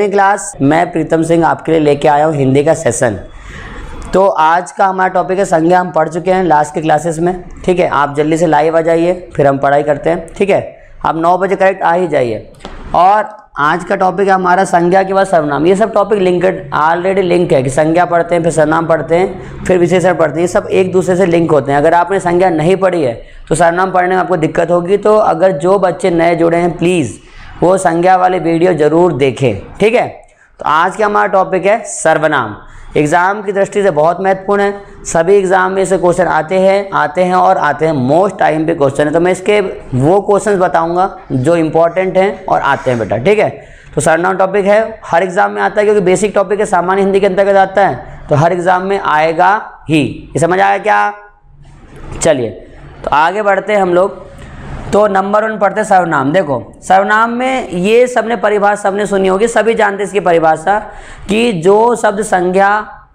Evening class, मैं प्रीतम सिंह आपके लिए लेके आया हूँ हिंदी का सेशन। तो आज का हमारा टॉपिक है संज्ञा। हम पढ़ चुके हैं लास्ट के क्लासेस में, ठीक है। आप जल्दी से लाइव आ जाइए, फिर हम पढ़ाई करते हैं, ठीक है। आप 9 बजे करेक्ट आ ही जाइए। और आज का टॉपिक है हमारा संज्ञा के बाद सर्वनाम। ये सब टॉपिक लिंक्ड, ऑलरेडी लिंक है कि संज्ञा पढ़ते हैं, फिर सर्वनाम पढ़ते हैं, फिर विशेषण पढ़ते हैं। ये सब एक दूसरे से लिंक होते हैं। अगर आपने संज्ञा नहीं पढ़ी है तो सर्वनाम पढ़ने में आपको दिक्कत होगी। तो अगर जो बच्चे नए जुड़े हैं प्लीज़ वो संज्ञा वाले वीडियो ज़रूर देखें, ठीक है। तो आज का हमारा टॉपिक है सर्वनाम। एग्ज़ाम की दृष्टि से बहुत महत्वपूर्ण है। सभी एग्ज़ाम में से क्वेश्चन आते हैं, मोस्ट टाइम पे क्वेश्चन है। तो मैं इसके वो क्वेश्चंस बताऊंगा जो इम्पोर्टेंट हैं और आते हैं बेटा, ठीक है। तो सर्वनाम टॉपिक है, हर एग्ज़ाम में आता है क्योंकि बेसिक टॉपिक है, सामान्य हिंदी के अंतर्गत आता है, तो हर एग्ज़ाम में आएगा ही। ये समझ आया क्या? चलिए तो आगे बढ़ते हैं हम लोग। तो नंबर 1 पढ़ते सर्वनाम। देखो सर्वनाम में ये सबने परिभाषा सबने सुनी होगी, सभी जानते हैं इसकी परिभाषा कि जो शब्द संज्ञा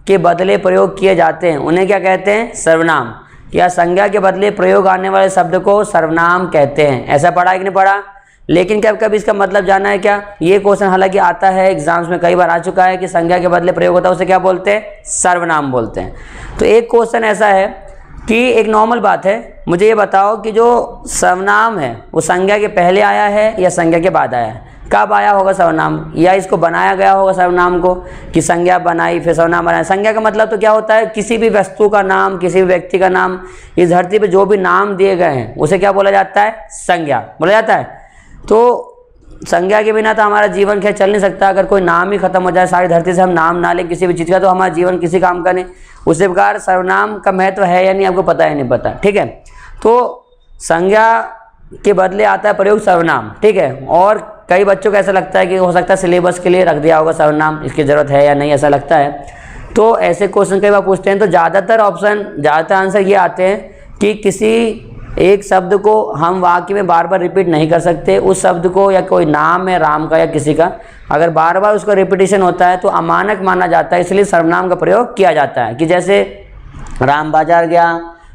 के बदले प्रयोग किए जाते हैं उन्हें क्या कहते हैं? सर्वनाम। या संज्ञा के बदले प्रयोग आने वाले शब्द को सर्वनाम कहते हैं। ऐसा पढ़ा है कि नहीं पढ़ा? लेकिन कब कभी इसका मतलब जाना है क्या? ये क्वेश्चन हालांकि आता है एग्जाम्स में, कई बार आ चुका है कि संज्ञा के बदले प्रयोग होता है उसे क्या बोलते हैं? सर्वनाम बोलते हैं। तो एक क्वेश्चन ऐसा है कि एक नॉर्मल बात है, मुझे ये बताओ कि जो सर्वनाम है वो संज्ञा के पहले आया है या संज्ञा के बाद आया है? कब आया होगा सर्वनाम? या इसको बनाया गया होगा सर्वनाम को कि संज्ञा बनाई फिर सर्वनाम बनाया? संज्ञा का मतलब तो क्या होता है? किसी भी वस्तु का नाम, किसी भी व्यक्ति का नाम, इस धरती पे जो भी नाम दिए गए हैं उसे क्या बोला जाता है? संज्ञा बोला जाता है। तो संज्ञा के बिना तो हमारा जीवन खैर चल नहीं सकता। अगर कोई नाम ही खत्म हो जाए सारी धरती से, हम नाम ना लें किसी भी चीज़ का, तो हमारा जीवन किसी काम का नहीं। उसी प्रकार सर्वनाम का महत्व है या नहीं आपको पता है? नहीं पता, ठीक है। तो संज्ञा के बदले आता है प्रयोग सर्वनाम, ठीक है। और कई बच्चों को ऐसा लगता है कि हो सकता है सिलेबस के लिए रख दिया होगा सर्वनाम, इसकी ज़रूरत है या नहीं, ऐसा लगता है। तो ऐसे क्वेश्चन कई बार पूछते हैं। तो ज़्यादातर आंसर ये आते हैं कि किसी एक शब्द को हम वाक्य में बार बार रिपीट नहीं कर सकते। उस शब्द को, या कोई नाम है राम का या किसी का, अगर बार बार उसका रिपीटिशन होता है तो अमानक माना जाता है, इसलिए सर्वनाम का प्रयोग किया जाता है। कि जैसे राम बाजार गया,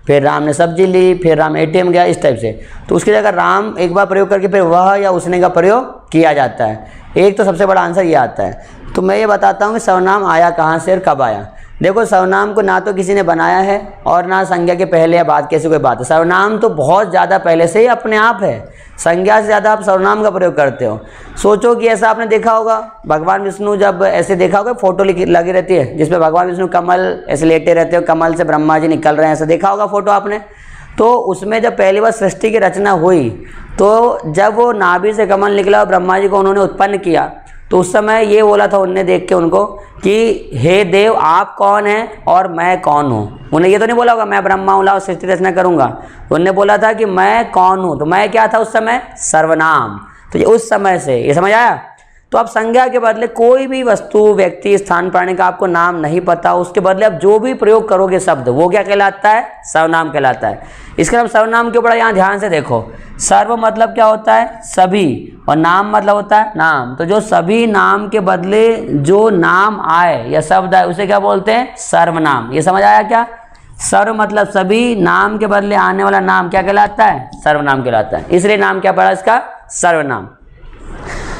फिर राम ने सब्जी ली, फिर राम ATM गया, इस टाइप से। तो उसकी जगह राम एक बार प्रयोग करके फिर वह या उसने का प्रयोग किया जाता है। एक तो सबसे बड़ा आंसर ये आता है। तो मैं ये बताता हूँ कि सर्वनाम आया कहाँ से और कब आया। देखो सर्वनाम को ना तो किसी ने बनाया है और ना संज्ञा के पहले या बाद कैसे कोई बात है। सर्वनाम तो बहुत ज़्यादा पहले से ही अपने आप है। संज्ञा से ज़्यादा आप सर्वनाम का प्रयोग करते हो। सोचो कि ऐसा आपने देखा होगा, भगवान विष्णु जब ऐसे देखा होगा फोटो लगी रहती है जिसमें भगवान विष्णु कमल ऐसे लेटे रहते हो, कमल से ब्रह्मा जी निकल रहे हैं, ऐसा देखा होगा फोटो आपने। तो उसमें जब पहली बार सृष्टि की रचना हुई तो जब वो नाभि से कमल निकला और ब्रह्मा जी को उन्होंने उत्पन्न किया, तो उस समय ये बोला था उनने देख के उनको कि हे देव आप कौन हैं और मैं कौन हूँ। उन्हें ये तो नहीं बोला होगा मैं ब्रह्मा हूँ और सृष्टि रचना करूँगा। उन्होंने बोला था कि मैं कौन हूँ। तो मैं क्या था उस समय? सर्वनाम। तो ये उस समय से, ये समझ आया? तो आप संज्ञा के बदले कोई भी वस्तु, व्यक्ति, स्थान, प्राणी का आपको नाम नहीं पता, उसके बदले आप जो भी प्रयोग करोगे शब्द, वो क्या कहलाता है? सर्वनाम कहलाता है। इसके हम सर्वनाम के ऊपर यहाँ ध्यान से देखो। सर्व मतलब क्या होता है? सभी, और नाम मतलब होता है नाम। तो जो सभी नाम के बदले जो नाम आए या शब्द आए उसे क्या बोलते हैं? सर्वनाम। ये समझ आया क्या? सर्व मतलब सभी, नाम के बदले आने वाला नाम क्या कहलाता है? सर्वनाम कहलाता है। इसलिए नाम क्या पड़ा इसका? सर्वनाम।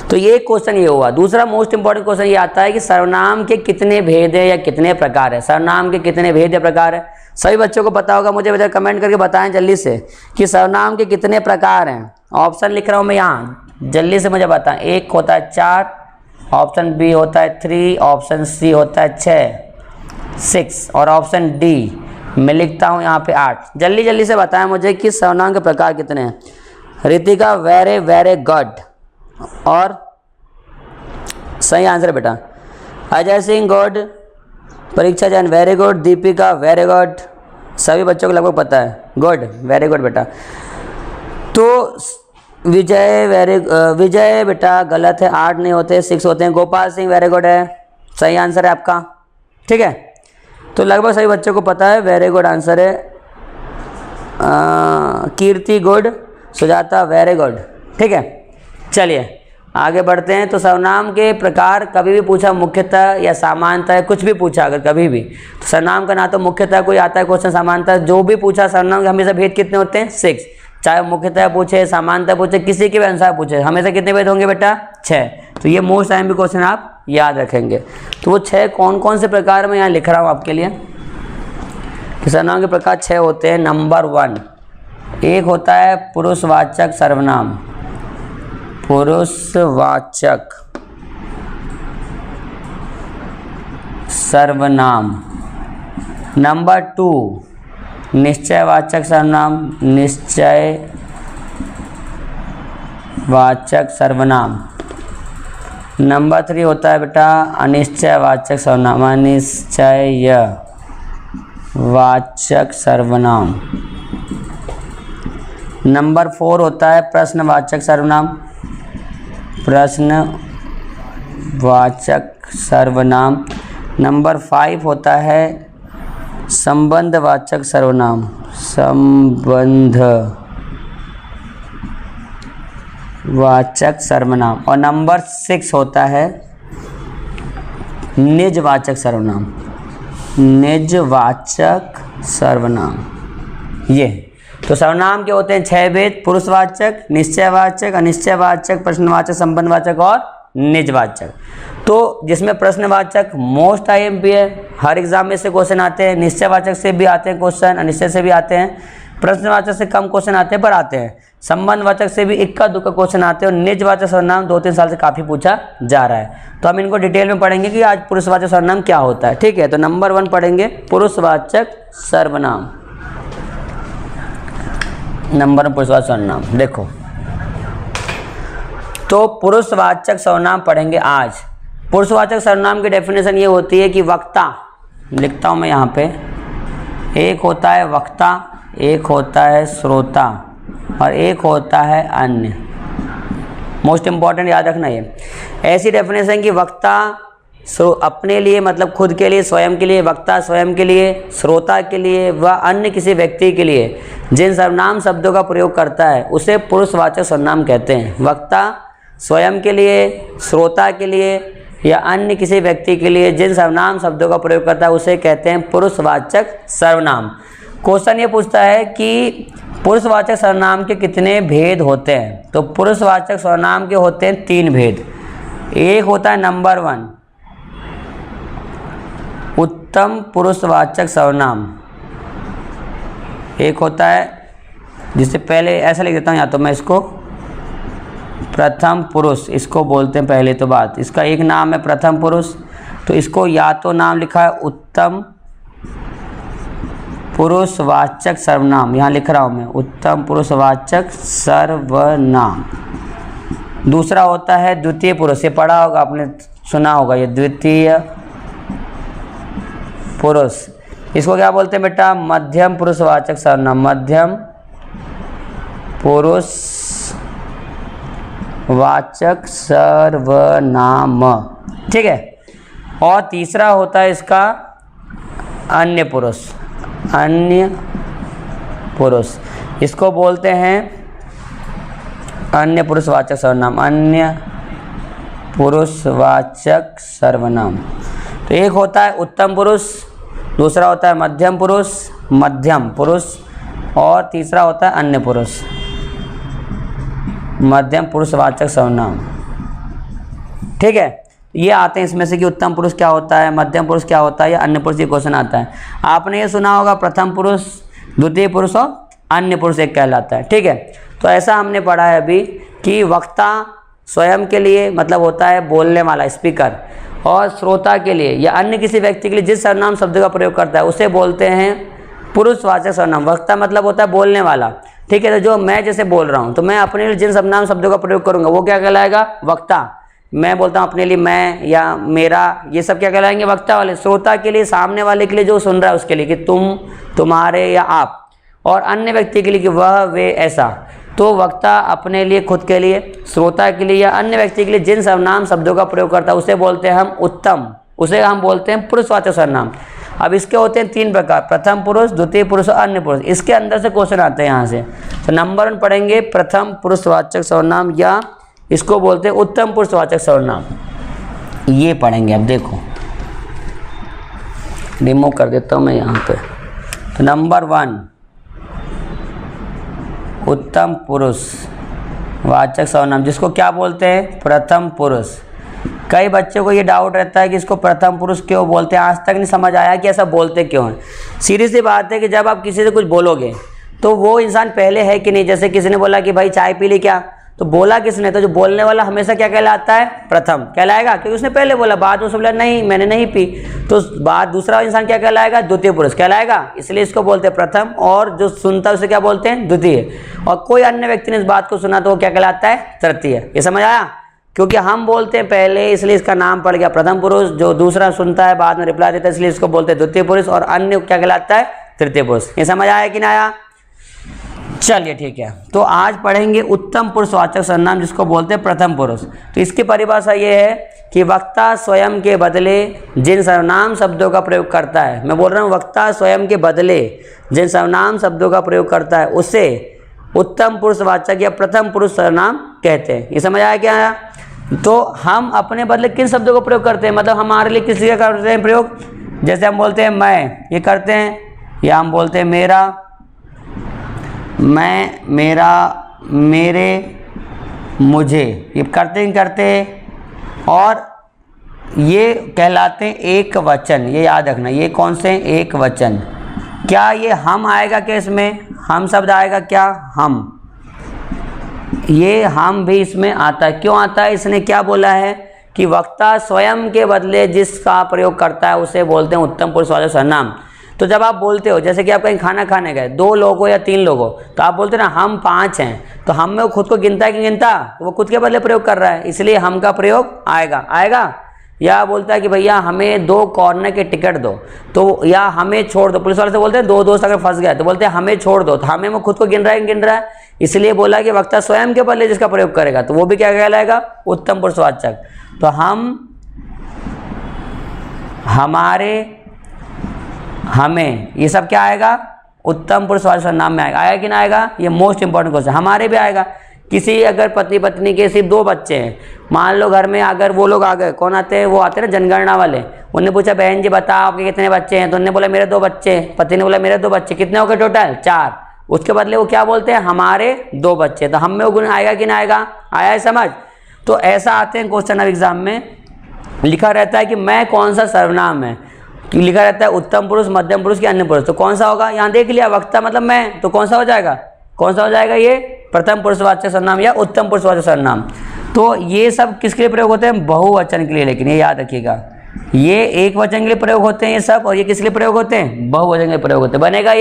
तो ये क्वेश्चन ये हुआ। दूसरा मोस्ट इंपॉर्टेंट क्वेश्चन ये आता है कि सर्वनाम के कितने भेद है या कितने प्रकार है? सर्वनाम के कितने भेद या प्रकार है? सभी बच्चों को पता होगा, मुझे कमेंट करके बताएं जल्दी से कि सर्वनाम के कितने प्रकार हैं। ऑप्शन लिख रहा हूँ मैं यहाँ, जल्दी से मुझे बताएं। एक होता है 4, ऑप्शन B होता है 3, ऑप्शन C होता है 6 और ऑप्शन D मैं लिखता हूँ यहाँ पे 8। जल्दी से बताएं मुझे कि सर्वनाम के प्रकार कितने हैं। रितिका वेरी गुड, और सही आंसर बेटा। अजय सिंह गुड, परीक्षा Jain very good, Deepika very good, सभी बच्चों को लगभग पता है। गुड, वेरी गुड बेटा। तो विजय बेटा गलत है, 8 नहीं होते 6 होते हैं। गोपाल सिंह वेरी गुड है, सही आंसर है आपका, ठीक है। तो लगभग सभी बच्चों को पता है, वेरी गुड आंसर है। कीर्ति गुड, सुजाता वेरी गुड, ठीक है। चलिए आगे बढ़ते हैं। तो सर्वनाम के प्रकार कभी भी पूछा मुख्यतः या सामान्यतः, कुछ भी पूछा अगर कभी भी, तो सर्वनाम का ना तो मुख्यतः कोई आता है क्वेश्चन, सामान्यतः, जो भी पूछा सर्वनाम के हमेशा भेद कितने होते हैं? 6। चाहे मुख्यतः पूछे, सामान्यतः पूछे, किसी के भी अनुसार पूछे, हमेशा कितने भेद होंगे बेटा? 6। तो ये मोस्ट टाइम भी क्वेश्चन आप याद रखेंगे। तो वो 6 कौन कौन से प्रकार में यहाँ लिख रहा हूँ आपके लिए। सर्वनाम के प्रकार 6 होते हैं। नंबर 1, एक होता है पुरुषवाचक सर्वनाम, पुरुषवाचक सर्वनाम। नंबर 2, निश्चयवाचक सर्वनाम, निश्चयवाचक सर्वनाम। नंबर 3 होता है बेटा अनिश्चयवाचक सर्वनाम, अनिश्चयवाचक सर्वनाम। नंबर 4 होता है प्रश्नवाचक सर्वनाम, प्रश्नवाचक सर्वनाम। नंबर 5 होता है संबंधवाचक सर्वनाम, संबंधवाचक सर्वनाम। और नंबर 6 होता है निजवाचक सर्वनाम, निजवाचक सर्वनाम। ये तो सर्वनाम के होते हैं 6 भेद, पुरुषवाचक, निश्चयवाचक, अनिश्चयवाचक, प्रश्नवाचक, संबंधवाचक और निजवाचक। तो जिसमें प्रश्नवाचक मोस्ट IMP है, हर एग्जाम में से क्वेश्चन आते हैं। निश्चयवाचक से भी आते हैं क्वेश्चन, अनिश्चय से भी आते हैं। प्रश्नवाचक से कम क्वेश्चन आते हैं पर आते हैं। संबंधवाचक से भी इक्का दुक्का क्वेश्चन आते हैं। और निजवाचक सर्वनाम 2-3 साल से काफ़ी पूछा जा रहा है। तो हम इनको डिटेल में पढ़ेंगे कि आज पुरुषवाचक सर्वनाम क्या होता है। ठीक है, तो नंबर 1 पढ़ेंगे पुरुषवाचक सर्वनाम। नंबर 1 पुरुषवाचक सर्वनाम। देखो, तो पुरुषवाचक सर्वनाम पढ़ेंगे आज। पुरुषवाचक सर्वनाम की डेफिनेशन ये होती है कि वक्ता, लिखता हूँ मैं यहाँ पे, एक होता है वक्ता, एक होता है श्रोता और एक होता है अन्य। मोस्ट इम्पॉर्टेंट याद रखना ये। ऐसी डेफिनेशन कि वक्ता अपने लिए मतलब खुद के लिए, स्वयं के लिए, वक्ता स्वयं के लिए, श्रोता के लिए व अन्य किसी व्यक्ति के लिए जिन सर्वनाम शब्दों का प्रयोग करता है उसे पुरुषवाचक सर्वनाम कहते हैं। वक्ता स्वयं के लिए, श्रोता के लिए या अन्य किसी व्यक्ति के लिए जिन सर्वनाम शब्दों का प्रयोग करता है उसे कहते हैं पुरुषवाचक सर्वनाम। क्वेश्चन ये पूछता है कि पुरुषवाचक सर्वनाम के कितने भेद होते हैं। तो पुरुषवाचक सर्वनाम के होते हैं 3 भेद। एक होता है नंबर 1 उत्तम पुरुषवाचक सर्वनाम। एक होता है जिससे पहले ऐसा लिख देता हूँ, या तो मैं इसको प्रथम पुरुष इसको बोलते हैं पहले तो बात। इसका एक नाम है प्रथम पुरुष, तो इसको या तो नाम लिखा है उत्तम पुरुषवाचक सर्वनाम, यहाँ लिख रहा हूँ मैं उत्तम पुरुषवाचक सर्वनाम। दूसरा होता है द्वितीय पुरुष, ये पढ़ा होगा आपने, सुना होगा, ये द्वितीय पुरुष। इसको क्या बोलते हैं बेटा, मध्यम पुरुषवाचक सर्वनाम, मध्यम पुरुषवाचक सर्वनाम। ठीक है। और तीसरा होता है इसका अन्य पुरुष, अन्य पुरुष, इसको बोलते हैं अन्य पुरुषवाचक सर्वनाम, अन्य पुरुषवाचक सर्वनाम। तो एक होता है उत्तम पुरुष, दूसरा होता है मध्यम पुरुष, मध्यम पुरुष, और तीसरा होता है अन्य पुरुष, मध्यम पुरुषवाचक सर्वनाम। ठीक है, ये आते हैं इसमें से कि उत्तम पुरुष क्या होता है, मध्यम पुरुष क्या होता है या अन्य पुरुष, ये क्वेश्चन आता है। आपने ये सुना होगा प्रथम पुरुष, द्वितीय पुरुष और अन्य पुरुष एक कहलाता है। ठीक है, तो ऐसा हमने पढ़ा है अभी कि वक्ता स्वयं के लिए मतलब होता है बोलने वाला, स्पीकर, और श्रोता के लिए या अन्य किसी व्यक्ति के लिए जिस सर्वनाम शब्द का प्रयोग करता है उसे बोलते हैं पुरुषवाचक सर्वनाम। वक्ता मतलब होता है बोलने वाला। ठीक है, तो जो मैं जैसे बोल रहा हूँ तो मैं अपने लिए जिन सर्वनाम शब्दों का प्रयोग करूँगा वो क्या कहलाएगा, वक्ता। मैं बोलता हूँ अपने लिए मैं या मेरा, ये सब क्या कहलाएंगे, वक्ता वाले। श्रोता के लिए, सामने वाले के लिए जो सुन रहा है उसके लिए कि तुम, तुम्हारे या आप, और अन्य व्यक्ति के लिए कि वह, वे, ऐसा। तो वक्ता अपने लिए, खुद के लिए, श्रोता के लिए या अन्य व्यक्ति के लिए जिन सर्वनाम शब्दों का प्रयोग करता है उसे बोलते हैं हम उत्तम, उसे हम बोलते हैं पुरुषवाचक सर्वनाम। अब इसके होते हैं 3 प्रकार, प्रथम पुरुष, द्वितीय पुरुष और अन्य पुरुष। इसके अंदर से क्वेश्चन आते हैं यहाँ से। तो नंबर 1 पढ़ेंगे प्रथम पुरुषवाचक सर्वनाम या इसको बोलते हैं उत्तम पुरुषवाचक सर्वनाम, ये पढ़ेंगे। अब देखो रिमूव कर देता हूँ मैं यहाँ पे। तो नंबर 1 उत्तम पुरुषवाचक सर्वनाम, जिसको क्या बोलते हैं, प्रथम पुरुष। कई बच्चों को ये डाउट रहता है कि इसको प्रथम पुरुष क्यों बोलते हैं, आज तक नहीं समझ आया कि ऐसा बोलते क्यों हैं। सीधी सी बात है कि जब आप किसी से कुछ बोलोगे तो वो इंसान पहले है कि नहीं। जैसे किसी ने बोला कि भाई चाय पी ली क्या, तो बोला किसने, तो जो बोलने वाला हमेशा क्या कहलाता है, प्रथम कहलाएगा, क्योंकि उसने पहले बोला। बाद में उसने बोला नहीं मैंने नहीं पी, तो बाद दूसरा इंसान क्या कहलाएगा, द्वितीय पुरुष कहलाएगा। इसलिए इसको बोलते हैं प्रथम, और जो सुनता है उसे क्या बोलते हैं, द्वितीय। और कोई अन्य व्यक्ति ने इस बात को सुना तो वो क्या कहलाता है, तृतीय। ये समझ आया, क्योंकि हम बोलते हैं पहले इसलिए इसका नाम पड़ गया प्रथम पुरुष, जो दूसरा सुनता है बाद में रिप्लाई देता है इसलिए इसको बोलते हैं द्वितीय पुरुष, और अन्य क्या कहलाता है, तृतीय पुरुष। ये समझ आया कि ना आया? चलिए ठीक है, तो आज पढ़ेंगे उत्तम पुरुषवाचक सर्वनाम जिसको बोलते हैं प्रथम पुरुष। तो इसकी परिभाषा ये है कि वक्ता स्वयं के बदले जिन सर्वनाम शब्दों का प्रयोग करता है, मैं बोल रहा हूँ वक्ता स्वयं के बदले जिन सर्वनाम शब्दों का प्रयोग करता है उसे उत्तम पुरुषवाचक या प्रथम पुरुष सर्वनाम कहते हैं। ये समझ आया क्या आया? तो हम अपने बदले किन शब्दों का प्रयोग करते हैं, मतलब हमारे लिए किसी का करते हैं प्रयोग। जैसे हम बोलते हैं मैं, ये करते हैं, या हम बोलते हैं मेरा, मैं, मेरा, मेरे, मुझे, ये करते हैं। और ये कहलाते हैं एक वचन। ये याद रखना, ये कौन से हैं, एक वचन। क्या ये हम आएगा क्या इसमें, हम शब्द आएगा क्या, हम, ये हम भी इसमें आता है। क्यों आता है, इसने क्या बोला है कि वक्ता स्वयं के बदले जिसका प्रयोग करता है उसे बोलते हैं उत्तम पुरुषवाचक सर्वनाम। तो जब आप बोलते हो, जैसे कि आप कहीं खाना खाने गए, 2 लोग हो या 3 लोग हो, तो आप बोलते हैं ना हम 5 हैं, तो हम में वो खुद को गिनता है कि गिनता, तो वो खुद के बदले प्रयोग कर रहा है, इसलिए हम का प्रयोग आएगा। या बोलता है कि भैया हमें 2 कॉर्नर के टिकट दो, तो या हमें छोड़ दो। पुलिस वाले से बोलते हैं 2 दोस्त अगर फंस गए तो बोलते हैं हमें छोड़ दो, तो हमें वो खुद को गिन रहा है, इसलिए बोला कि वक्ता स्वयं के बदले जिसका प्रयोग करेगा तो वो भी क्या कहलाएगा, उत्तम पुरुषवाचक। तो हम, हमारे, हमें, ये सब क्या आएगा, उत्तम पुरुषवाचक सर्वनाम में आएगा कि ना आएगा? ये मोस्ट इंपॉर्टेंट क्वेश्चन। हमारे भी आएगा। किसी अगर पति पत्नी के सिर्फ 2 बच्चे हैं, मान लो घर में अगर वो लोग आ गए, कौन आते हैं, वो आते हैं ना जनगणना वाले, उन्होंने पूछा बहन जी बताओ आपके कितने बच्चे हैं, तो उन्होंने बोला मेरे 2 बच्चे, पति ने बोला मेरे 2 बच्चे, कितने हो गए टोटल, 4। उसके बदले वो क्या बोलते हैं, हमारे 2 बच्चे। तो हम में वो गुण आएगा कि ना आएगा? आया है समझ? तो ऐसा आते हैं क्वेश्चन अब एग्जाम में, लिखा रहता है कि मैं कौन सा सर्वनाम है, लिखा रहता है उत्तम पुरुष, मध्यम पुरुष, या अन्य पुरुष, तो कौन सा होगा? यहाँ देख लिया वक्ता मतलब मैं, तो कौन सा हो जाएगा, ये प्रथम पुरुषवाचक सर्वनाम या उत्तम पुरुषवाचक सर्वनाम। तो ये सब किसके लिए प्रयोग होते हैं, बहुवचन के लिए, लेकिन ये याद रखिएगा ये एक वचन के लिए प्रयोग होते हैं ये सब, और ये किस लिए प्रयोग होते हैं, बहुवचन के लिए प्रयोग होते हैं। बनेगा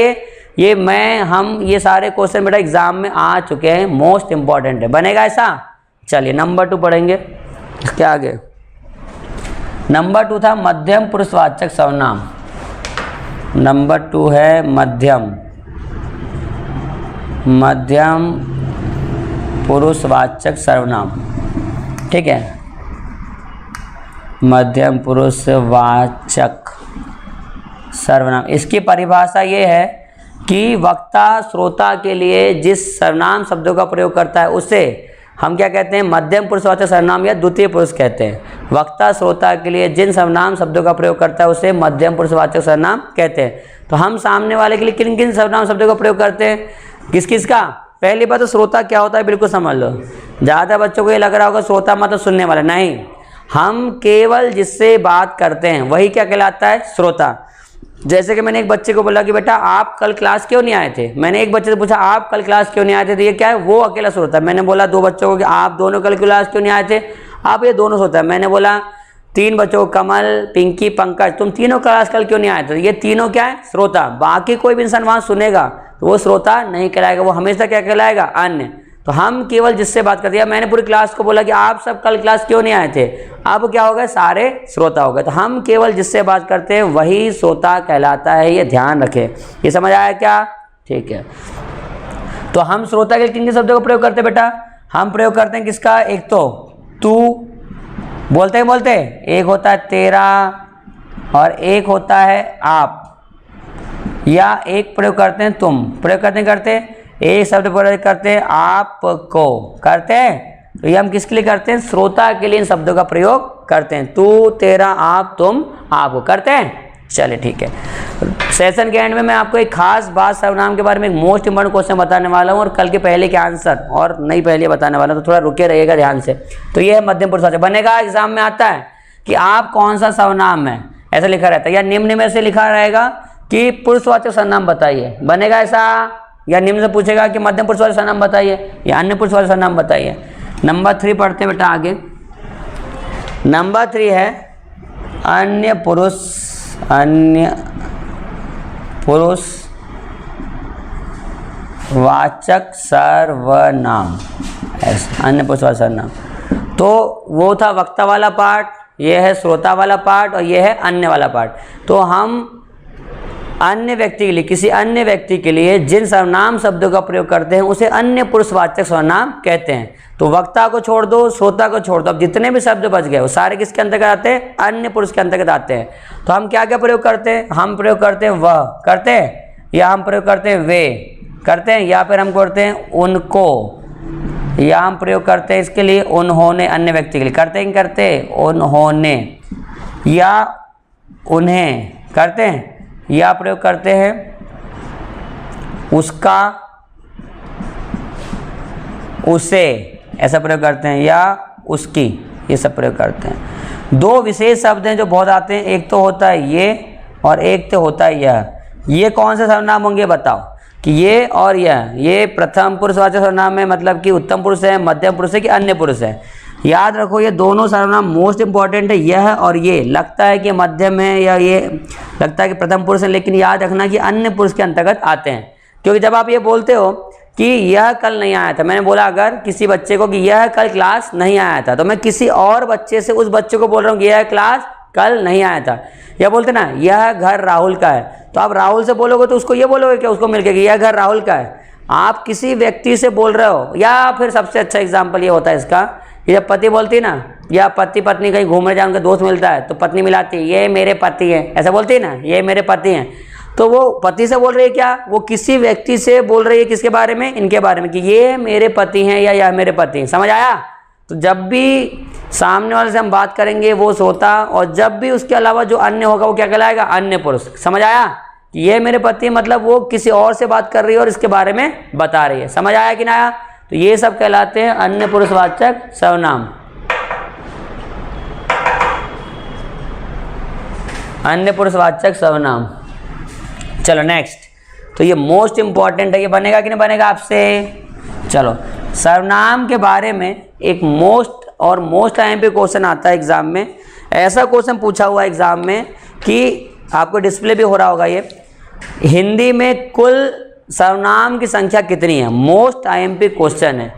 ये मैं, हम, ये सारे क्वेश्चन बेटा एग्जाम में आ चुके हैं, मोस्ट इंपॉर्टेंट है, बनेगा ऐसा। चलिए नंबर 2 पढ़ेंगे, क्या आगे नंबर 2 था मध्यम पुरुषवाचक सर्वनाम। नंबर 2 है मध्यम पुरुषवाचक सर्वनाम। ठीक है, मध्यम पुरुषवाचक सर्वनाम। इसकी परिभाषा ये है कि वक्ता श्रोता के लिए जिस सर्वनाम शब्दों का प्रयोग करता है उसे हम क्या कहते हैं, मध्यम पुरुषवाचक सर्वनाम या द्वितीय पुरुष कहते हैं। वक्ता श्रोता के लिए जिन सर्वनाम शब्दों का प्रयोग करता है उसे मध्यम पुरुषवाचक सर्वनाम कहते हैं। तो हम सामने वाले के लिए किन किन सर्वनाम शब्दों का प्रयोग करते हैं, किस किस का? पहली बात तो श्रोता क्या होता है बिल्कुल समझ लो। ज़्यादा बच्चों को ये लग रहा होगा श्रोता मतलब सुनने वाला, नहीं, हम केवल जिससे बात करते हैं वही क्या कहलाता है, श्रोता। जैसे कि मैंने एक बच्चे को बोला कि बेटा आप कल क्लास क्यों नहीं आए थे, मैंने एक बच्चे से पूछा आप कल क्लास क्यों नहीं आए थे, तो ये क्या है, वो अकेला श्रोता। मैंने बोला 2 बच्चों को कि आप दोनों कल क्लास क्यों नहीं आए थे, आप ये दोनों श्रोता। मैंने बोला 3 बच्चों को, कमल, पिंकी, पंकज, तुम तीनों क्लास कल क्यों नहीं आए थे, ये तीनों क्या है, श्रोता। बाकी कोई भी इंसान वहाँ सुनेगा तो वो श्रोता नहीं कहलाएगा, वो हमेशा क्या कहलाएगा, अन्य। तो हम केवल जिससे बात करते हैं, मैंने पूरी क्लास को बोला कि आप सब कल क्लास क्यों नहीं आए थे, अब क्या हो गए, सारे श्रोता हो गए। तो हम केवल जिससे बात करते हैं वही श्रोता कहलाता है, ये ध्यान रखें। ये समझ आया क्या? ठीक है, तो हम श्रोता के किन किन शब्दों का प्रयोग करते हैं बेटा, हम प्रयोग करते हैं किसका, एक तो तू बोलते एक होता है तेरा और एक होता है आप, या एक प्रयोग करते हैं तुम, प्रयोग करते एक शब्द प्रयोग करते हैं आपको, करते हैं। तो ये हम किसके लिए करते हैं, श्रोता के लिए इन शब्दों का प्रयोग करते हैं। तू, तेरा, आप, तुम, आपको करते हैं। चलिए ठीक है, सेशन के एंड में मैं आपको एक खास बात सर्वनाम के बारे में एक मोस्ट इंपॉर्टेंट क्वेश्चन बताने वाला हूँ और कल के पहले के आंसर और नई पहले बताने वाला हूँ, तो थोड़ा रुके रहिएगा ध्यान से। तो ये है मध्यम पुरुषवाचक। बनेगा एग्जाम में आता है कि आप कौन सा सर्वनाम है, ऐसा लिखा रहता है, या निम्न में से लिखा रहेगा कि पुरुषवाचक सर्वनाम बताइए, बनेगा ऐसा, या निम्न से पूछेगा कि मध्यम पुरुषवाचक सर्वनाम बताइए या अन्य पुरुषवाचक सर्वनाम बताइए। नंबर 3 पढ़ते बेटा आगे। नंबर 3 है अन्य पुरुषवाचक सर्वनाम, अन्य पुरुषवाचक सर्वनाम। तो वो था वक्ता वाला पार्ट, ये है श्रोता वाला पार्ट और ये है अन्य वाला पार्ट। तो हम अन्य व्यक्ति के लिए, किसी अन्य व्यक्ति के लिए जिन सर्वनाम शब्दों का प्रयोग करते हैं उसे अन्य पुरुषवाचक सर्वनाम कहते हैं। तो वक्ता को छोड़ दो, श्रोता को छोड़ दो, अब जितने भी शब्द बच गए वो सारे किसके अंतर्गत आते हैं, अन्य पुरुष के अंतर्गत आते हैं। तो हम क्या क्या प्रयोग करते हैं, हम प्रयोग करते हैं वह करते हैं, या हम प्रयोग करते हैं वे करते हैं, या फिर हम करते हैं उनको, या हम प्रयोग करते हैं इसके लिए उन्होंने, अन्य व्यक्ति के लिए करते हैं, करते उन्होंने, या उन्हें करते हैं, या प्रयोग करते हैं उसका, उसे, ऐसा प्रयोग करते हैं, या उसकी, ये सब प्रयोग करते हैं। 2 विशेष शब्द हैं जो बहुत आते हैं, एक तो होता है ये और एक तो होता है यह। ये कौन से सर्वनाम होंगे बताओ, कि ये और यह, ये प्रथम पुरुषवाचक सर्वनाम है, मतलब कि उत्तम पुरुष है, मध्यम पुरुष है कि अन्य पुरुष है। याद रखो ये दोनों सर्वनाम मोस्ट इंपॉर्टेंट है, यह और ये। लगता है कि मध्यम है या ये लगता है कि प्रथम पुरुष है, लेकिन याद रखना कि अन्य पुरुष के अंतर्गत आते हैं। क्योंकि जब आप ये बोलते हो कि यह कल नहीं आया था, मैंने बोला अगर किसी बच्चे को कि यह कल क्लास नहीं आया था, तो मैं किसी और बच्चे से उस बच्चे को बोल रहा हूँ कि यह क्लास कल नहीं आया था। या बोलते ना यह घर राहुल का है, तो आप राहुल से बोलोगे तो उसको ये बोलोगे क्या, उसको मिलके कि यह घर राहुल का है। आप किसी व्यक्ति से बोल रहे हो, या फिर सबसे अच्छा एग्जाम्पल ये होता है इसका, ये जब पति बोलती है ना, या पति पत्नी कहीं घूमने जाने का दोस्त मिलता है तो पत्नी मिलाती है ये मेरे पति हैं, ऐसा बोलती है ना, ये मेरे पति हैं। तो वो पति से बोल रही है क्या, वो किसी व्यक्ति से बोल रही है, किसके बारे में, इनके बारे में, कि ये मेरे पति हैं या यह मेरे पति हैं। समझ आया। तो जब भी सामने वाले से हम बात करेंगे वो श्रोता, और जब भी उसके अलावा जो अन्य होगा वो क्या कहलाएगा, अन्य पुरुष। समझ आया कि ये मेरे पति, मतलब वो किसी और से बात कर रही है और इसके बारे में बता रही है। समझ आया कि ना आया। तो ये सब कहलाते हैं अन्य पुरुषवाचक सर्वनाम, अन्य पुरुषवाचक सर्वनाम। चलो नेक्स्ट, तो ये मोस्ट इंपॉर्टेंट है, ये बनेगा कि नहीं बनेगा आपसे। चलो सर्वनाम के बारे में एक मोस्ट टाइम पे क्वेश्चन आता है एग्जाम में। ऐसा क्वेश्चन पूछा हुआ एग्जाम में कि आपको डिस्प्ले भी हो रहा होगा, ये हिंदी में कुल सर्वनाम की संख्या कितनी है। मोस्ट आईएमपी क्वेश्चन है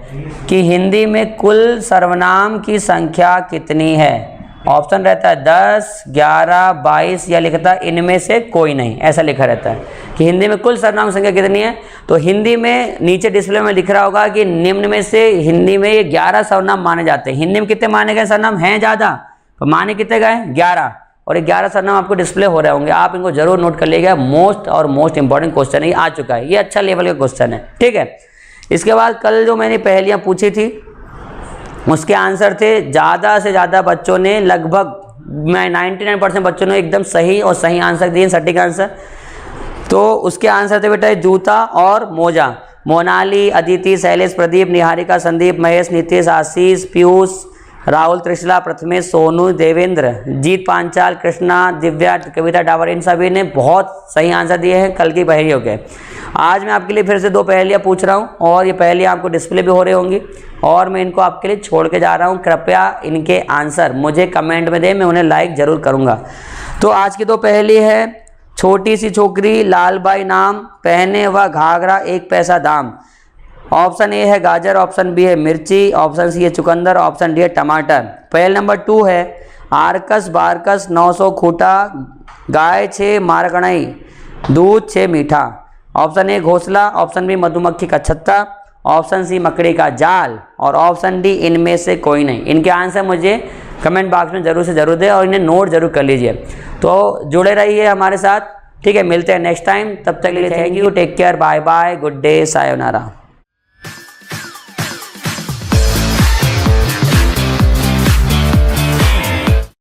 कि हिंदी में कुल सर्वनाम की संख्या कितनी है। ऑप्शन रहता है 10, 11, 22, या लिखता है इनमें से कोई नहीं, ऐसा लिखा रहता है कि हिंदी में कुल सर्वनाम संख्या कितनी है। तो हिंदी में नीचे डिस्प्ले में लिख रहा होगा कि निम्न में से हिंदी में ये 11 सर्वनाम माने जाते हैं। हिंदी में कितने माने गए सर्वनाम हैं ज़्यादा, तो माने कितने गए 11, और 11 सर्वनाम आपको डिस्प्ले हो रहे होंगे, आप इनको जरूर नोट कर लीजिएगा। मोस्ट इंपॉर्टेंट क्वेश्चन है, आ चुका है, ये अच्छा लेवल का क्वेश्चन है, ठीक है। इसके बाद कल जो मैंने पहेलियाँ पूछी थी उसके आंसर थे, ज़्यादा से ज़्यादा बच्चों ने, लगभग 99% बच्चों ने एकदम सही और सही आंसर दिए, सटीक आंसर। तो उसके आंसर थे बेटा जूता और मोजा। मोनाली, अदिति, शैलेश, प्रदीप, निहारिका, संदीप, महेश, नीतीश, आशीष, पीयूष, राहुल, त्रिशला, प्रथमेश, सोनू, देवेंद्र, जीत पांचाल, कृष्णा, दिव्या, कविता डावर, इन सभी ने बहुत सही आंसर दिए हैं कल की पहेलियों के। आज मैं आपके लिए फिर से 2 पहेलियाँ पूछ रहा हूँ और ये पहेलियाँ आपको डिस्प्ले भी हो रही होंगी और मैं इनको आपके लिए छोड़ के जा रहा हूँ। कृपया इनके आंसर मुझे कमेंट में दें, मैं उन्हें लाइक जरूर करूँगा। तो आज की 2 पहेली है, छोटी सी छोकरी लालबाई नाम, पहने वह घाघरा 1 पैसा दाम। ऑप्शन ए है गाजर, ऑप्शन बी है मिर्ची, ऑप्शन सी है चुकंदर, ऑप्शन डी है टमाटर। पहल नंबर 2 है आरकस बारकस 900 खूटा, गाय 6 मारकड़ई, दूध 6 मीठा। ऑप्शन ए घोंसला, ऑप्शन बी मधुमक्खी का छत्ता, ऑप्शन सी मकड़ी का जाल, और ऑप्शन डी इनमें से कोई नहीं। इनके आंसर मुझे कमेंट बॉक्स में जरूर से जरूर दें और इन्हें नोट जरूर कर लीजिए। तो जुड़े रहिए हमारे साथ, ठीक है। मिलते हैं नेक्स्ट टाइम, तब तक के लिए thank you, take care, bye bye, good day, sayonara.